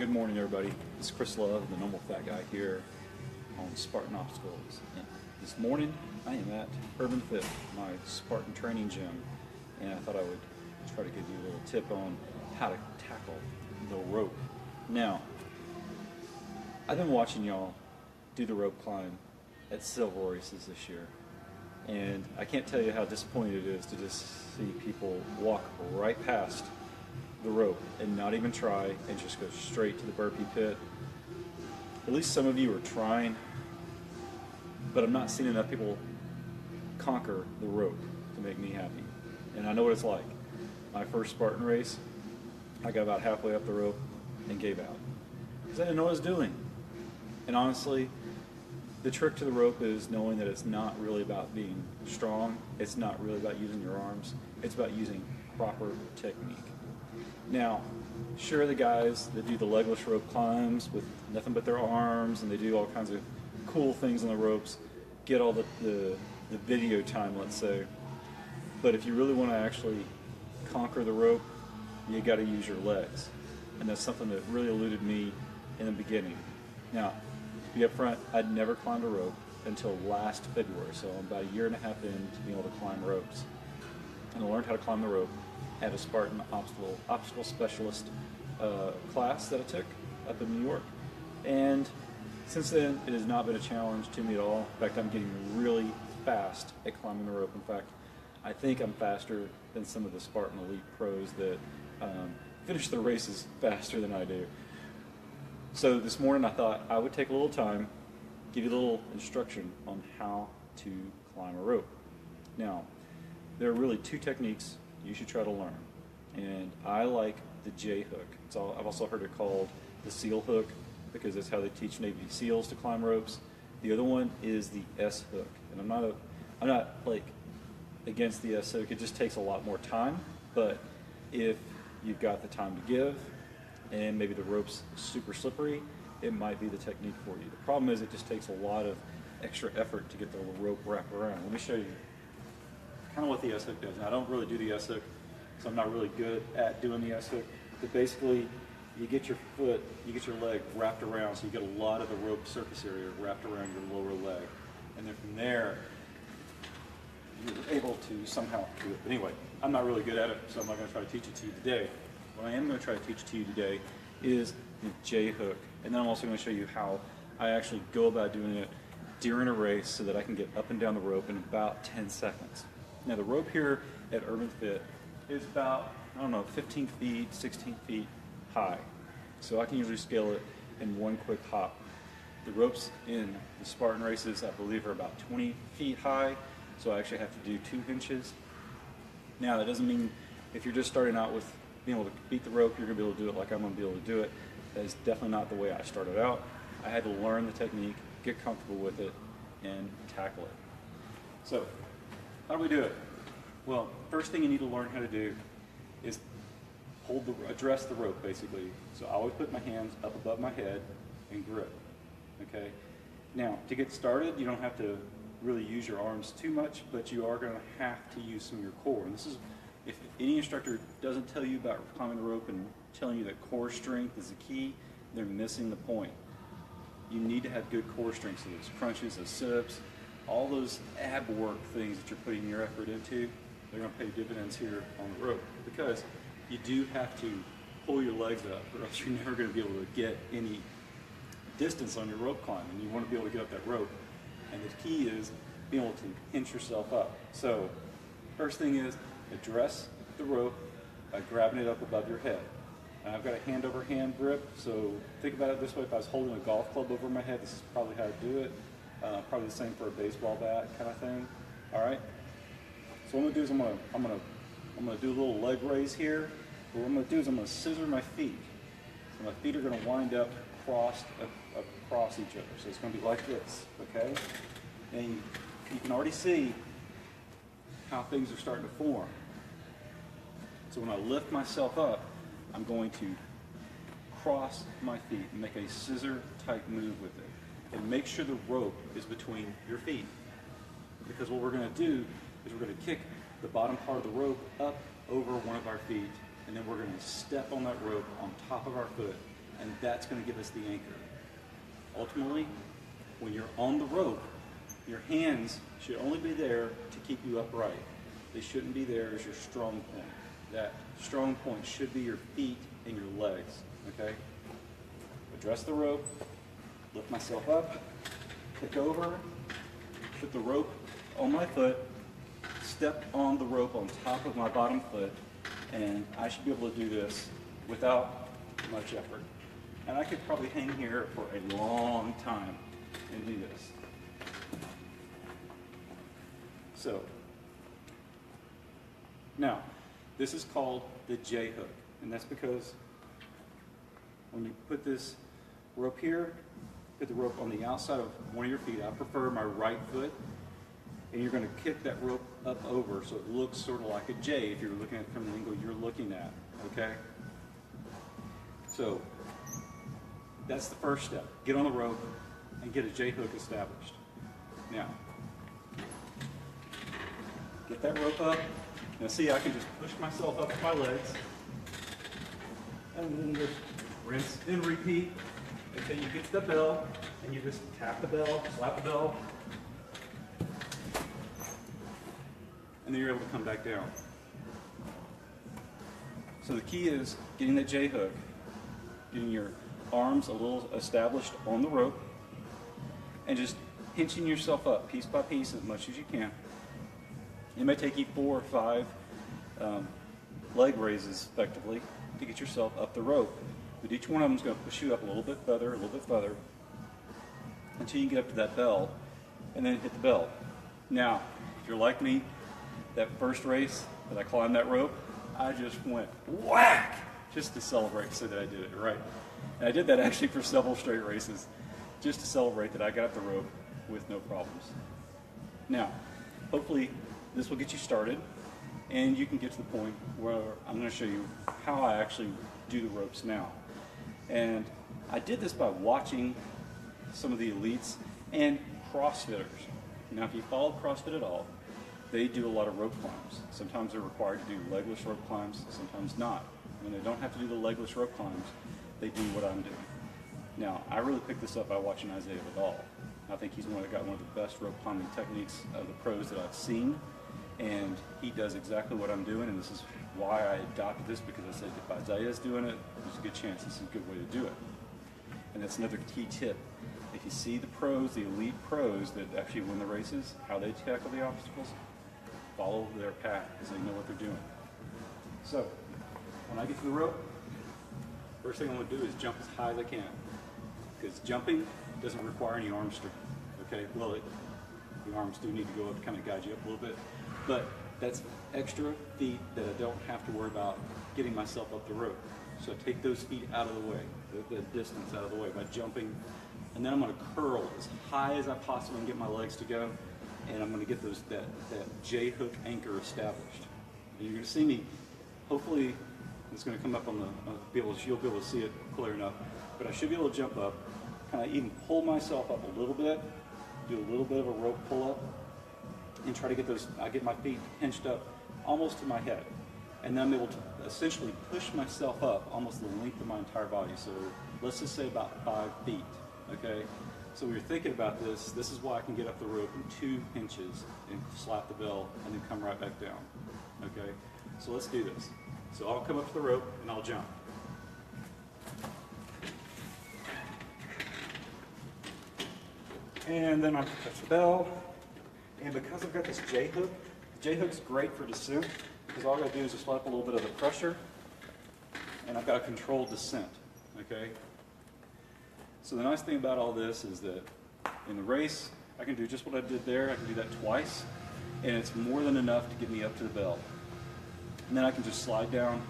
Good morning, everybody. This is Chris Love, the normal fat guy here on Spartan Obstacles. And this morning, I am at Urban Fit, my Spartan training gym, and I thought I would try to give you a little tip on how to tackle the rope. Now, I've been watching y'all do the rope climb at Spartan Races this year, and I can't tell you how disappointing it is to just see people walk right past the rope and not even try and just go straight to the burpee pit. At least some of you are trying, but I'm not seeing enough people conquer the rope to make me happy. And I know what it's like. My first Spartan race, I got about halfway up the rope and gave out because I didn't know what I was doing. And honestly, the trick to the rope is knowing that it's not really about being strong. It's not really about using your arms. It's about using proper technique. Now, sure, the guys that do the legless rope climbs with nothing but their arms and they do all kinds of cool things on the ropes get all the video time, let's say. But if you really want to actually conquer the rope, you got to use your legs. And that's something that really eluded me in the beginning. Now, to be up front, I'd never climbed a rope until last February, so I'm about a year and a half in to being able to climb ropes. And I learned how to climb the rope at a Spartan obstacle specialist class that I took up in New York. And since then, it has not been a challenge to me at all. In fact, I'm getting really fast at climbing the rope. In fact, I think I'm faster than some of the Spartan elite pros that finish their races faster than I do. So this morning I thought I would take a little time, give you a little instruction on how to climb a rope. Now, there are really two techniques you should try to learn. And I like the J hook. I've also heard it called the seal hook because that's how they teach Navy SEALs to climb ropes. The other one is the S hook. And I'm not like against the S hook. It just takes a lot more time. But if you've got the time to give and maybe the rope's super slippery, it might be the technique for you. The problem is it just takes a lot of extra effort to get the rope wrapped around. Let me show you kind of what the S hook does. Now, I don't really do the S hook, so I'm not really good at doing the S hook. But basically, you get your leg wrapped around, so you get a lot of the rope surface area wrapped around your lower leg. And then from there, you're able to somehow do it. But anyway, I'm not really good at it, so I'm not going to try to teach it to you today. What I am going to try to teach it to you today is the J hook. And then I'm also going to show you how I actually go about doing it during a race so that I can get up and down the rope in about 10 seconds. Now, the rope here at Urban Fit is about, 15 feet, 16 feet high. So I can usually scale it in one quick hop. The ropes in the Spartan races, I believe, are about 20 feet high, so I actually have to do 2 hinges. Now, that doesn't mean if you're just starting out with being able to beat the rope, you're going to be able to do it like I'm going to be able to do it. That is definitely not the way I started out. I had to learn the technique, get comfortable with it, and tackle it. So, how do we do it? Well, first thing you need to learn how to do is address the rope, basically. So I always put my hands up above my head and grip, okay? Now, to get started, you don't have to really use your arms too much, but you are going to have to use some of your core. And this is, if any instructor doesn't tell you about climbing the rope and telling you that core strength is the key, they're missing the point. You need to have good core strength, so those crunches, those sit-ups, all those ab work things that you're putting your effort into, they're going to pay dividends here on the rope, because you do have to pull your legs up, or else you're never going to be able to get any distance on your rope climb, and you want to be able to get up that rope. And the key is being able to hinge yourself up. So first thing is address the rope by grabbing it up above your head. And I've got a hand over hand grip, so think about it this way. If I was holding a golf club over my head, this is probably how to do it. Probably the same for a baseball bat kind of thing. All right. So what I'm gonna do is I'm gonna do a little leg raise here. But what I'm gonna do is I'm gonna scissor my feet. So my feet are gonna wind up across each other. So it's gonna be like this, okay? And you can already see how things are starting to form. So when I lift myself up, I'm going to cross my feet and make a scissor type move with it. And make sure the rope is between your feet. Because what we're going to do is we're going to kick the bottom part of the rope up over one of our feet, and then we're going to step on that rope on top of our foot and that's going to give us the anchor. Ultimately, when you're on the rope, your hands should only be there to keep you upright. They shouldn't be there as your strong point. That strong point should be your feet and your legs, okay? Address the rope, lift myself up, kick over, put the rope on my foot, step on the rope on top of my bottom foot, and I should be able to do this without much effort. And I could probably hang here for a long time and do this. So, now, this is called the J hook, and that's because when you put this rope here, put the rope on the outside of one of your feet. I prefer my right foot, and you're going to kick that rope up over so it looks sort of like a J if you're looking at it from the angle you're looking at, okay? So, that's the first step. Get on the rope and get a J hook established. Now, get that rope up. Now see, I can just push myself up with my legs and then just rinse and repeat until you get to the bell, and you just tap the bell, slap the bell, and then you're able to come back down. So the key is getting that J hook, getting your arms a little established on the rope, and just pinching yourself up piece by piece as much as you can. It may take you 4 or 5 leg raises effectively to get yourself up the rope. But each one of them is going to push you up a little bit further, until you get up to that bell, and then hit the bell. Now, if you're like me, that first race that I climbed that rope, I just went whack, just to celebrate, so that I did it right. And I did that actually for several straight races, just to celebrate that I got up the rope with no problems. Now, hopefully this will get you started, and you can get to the point where I'm going to show you how I actually do the ropes now. And I did this by watching some of the elites and CrossFitters. Now, if you follow CrossFit at all, they do a lot of rope climbs. Sometimes they're required to do legless rope climbs, sometimes not. When they don't have to do the legless rope climbs, they do what I'm doing. Now, I really picked this up by watching Isaiah Vidal. I think he's got one of the best rope climbing techniques of the pros that I've seen, and he does exactly what I'm doing, and this is why I adopted this, because I said if Isaiah's doing it, there's a good chance this is a good way to do it. And that's another key tip. If you see the pros, the elite pros that actually win the races, how they tackle the obstacles, follow their path because they know what they're doing. So, when I get to the rope, first thing I'm going to do is jump as high as I can, because jumping doesn't require any arm strength. Okay, well, the arms do need to go up to kind of guide you up a little bit, but that's extra feet that I don't have to worry about getting myself up the rope. So I take those feet out of the way, the distance out of the way by jumping, and then I'm going to curl as high as I possibly can get my legs to go, and I'm going to get that J hook anchor established. And you're going to see me, hopefully it's going to come up on you'll be able to see it clear enough, but I should be able to jump up, kind of even pull myself up a little bit, do a little bit of a rope pull up, and try to get my feet pinched up almost to my head. And then I'm able to essentially push myself up almost the length of my entire body. So let's just say about 5 feet, okay? So when you're thinking about this is why I can get up the rope in 2 inches and slap the bell and then come right back down, okay? So let's do this. So I'll come up to the rope and I'll jump. And then I'll touch the bell. And because I've got this J hook, the J hook's great for descent, because all I gotta do is just let up a little bit of the pressure, and I've got a controlled descent, okay? So the nice thing about all this is that in the race, I can do just what I did there. I can do that twice, and it's more than enough to get me up to the bell. And then I can just slide down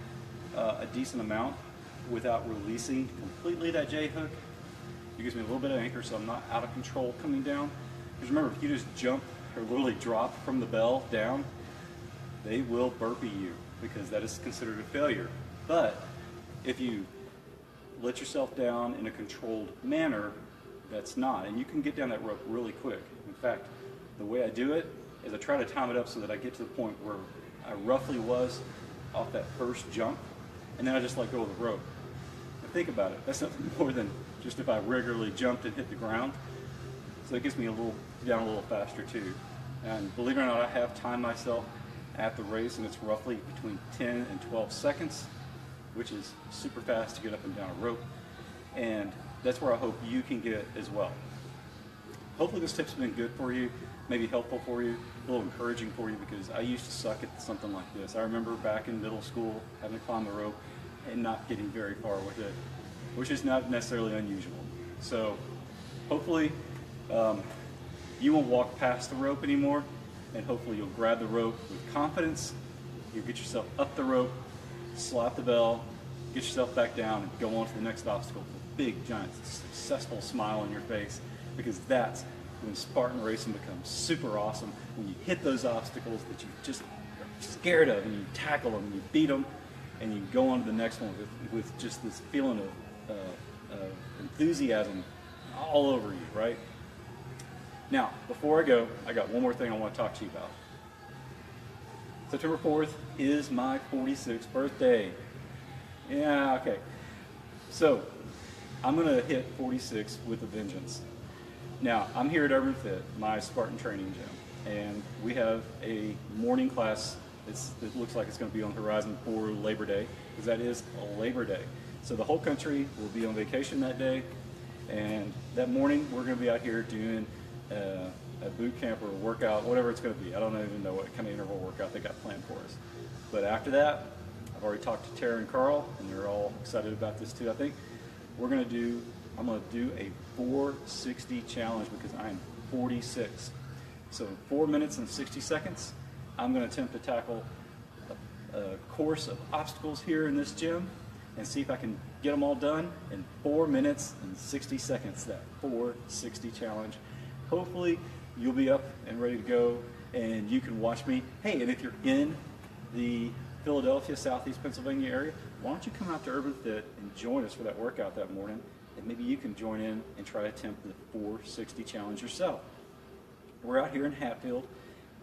a decent amount without releasing completely that J hook. It gives me a little bit of anchor so I'm not out of control coming down. Because remember, if you just jump or literally drop from the bell down, they will burpee you, because that is considered a failure. But if you let yourself down in a controlled manner, that's not. And you can get down that rope really quick. In fact, the way I do it is I try to time it up so that I get to the point where I roughly was off that first jump, and then I just let go of the rope. If think about it, that's nothing more than just if I regularly jumped and hit the ground. So it gets me down a little faster too. And believe it or not, I have timed myself at the race, and it's roughly between 10 and 12 seconds, which is super fast to get up and down a rope. And that's where I hope you can get as well. Hopefully this tip's been good for you, maybe helpful for you, a little encouraging for you, because I used to suck at something like this. I remember back in middle school having to climb the rope and not getting very far with it, which is not necessarily unusual. So hopefully you won't walk past the rope anymore, and hopefully you'll grab the rope with confidence. You'll get yourself up the rope, slap the bell, get yourself back down, and go on to the next obstacle with a big, giant, successful smile on your face, because that's when Spartan racing becomes super awesome, when you hit those obstacles that you just are scared of, and you tackle them, and you beat them, and you go on to the next one with just this feeling of enthusiasm all over you, right? Now, before I go, I got one more thing I want to talk to you about. September 4th is my 46th birthday. Yeah, okay. So, I'm going to hit 46 with a vengeance. Now, I'm here at Urban Fit, my Spartan training gym, and we have a morning class. It looks like it's going to be on the horizon for Labor Day, because that is a Labor Day. So the whole country will be on vacation that day, and that morning we're going to be out here doing a boot camp or a workout, whatever it's going to be. I don't even know what kind of interval workout they got planned for us. But after that, I've already talked to Tara and Carl, and they're all excited about this too. I think I'm going to do a 460 challenge, because I am 46. So in 4 minutes and 60 seconds, I'm going to attempt to tackle a course of obstacles here in this gym and see if I can get them all done in 4 minutes and 60 seconds, that 460 challenge. Hopefully you'll be up and ready to go, and you can watch me. Hey, and if you're in the Philadelphia, Southeast Pennsylvania area, why don't you come out to Urban Fit and join us for that workout that morning, and maybe you can join in and try to attempt the 460 challenge yourself. We're out here in Hatfield.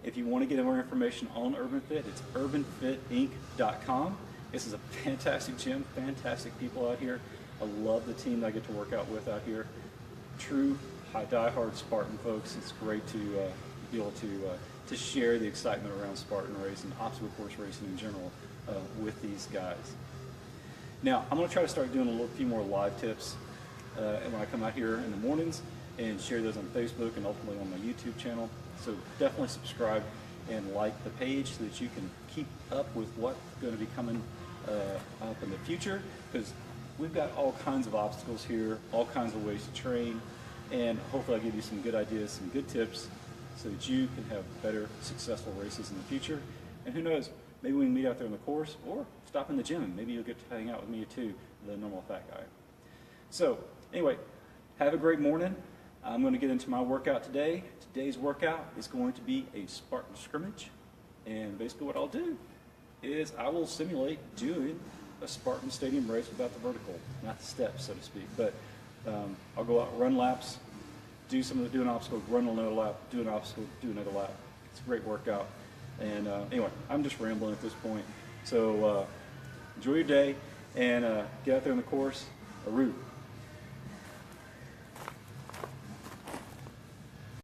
If you want to get more information on Urban Fit, it's urbanfitinc.com. This is a fantastic gym, fantastic people out here. I love the team that I get to work out with out here. True die-hard Spartan folks. It's great to be able to share the excitement around Spartan racing, obstacle course racing in general, with these guys. Now, I'm going to try to start doing a few more live tips when I come out here in the mornings, and share those on Facebook and ultimately on my YouTube channel. So definitely subscribe and like the page so that you can keep up with what's going to be coming up in the future, because we've got all kinds of obstacles here, all kinds of ways to train, and hopefully I'll give you some good ideas, some good tips, so that you can have better, successful races in the future. And who knows, maybe we can meet out there on the course, or stop in the gym, and maybe you'll get to hang out with me too, the normal fat guy. So anyway, have a great morning. I'm going to get into my workout today. Today's workout is going to be a Spartan scrimmage, and basically what I'll do is I will simulate doing a Spartan stadium race without the vertical, not the steps, so to speak, but I'll go out, run laps, do an obstacle, run another lap, do an obstacle, do another lap. It's a great workout. And anyway, I'm just rambling at this point. So enjoy your day, and get out there on the course. Aroo.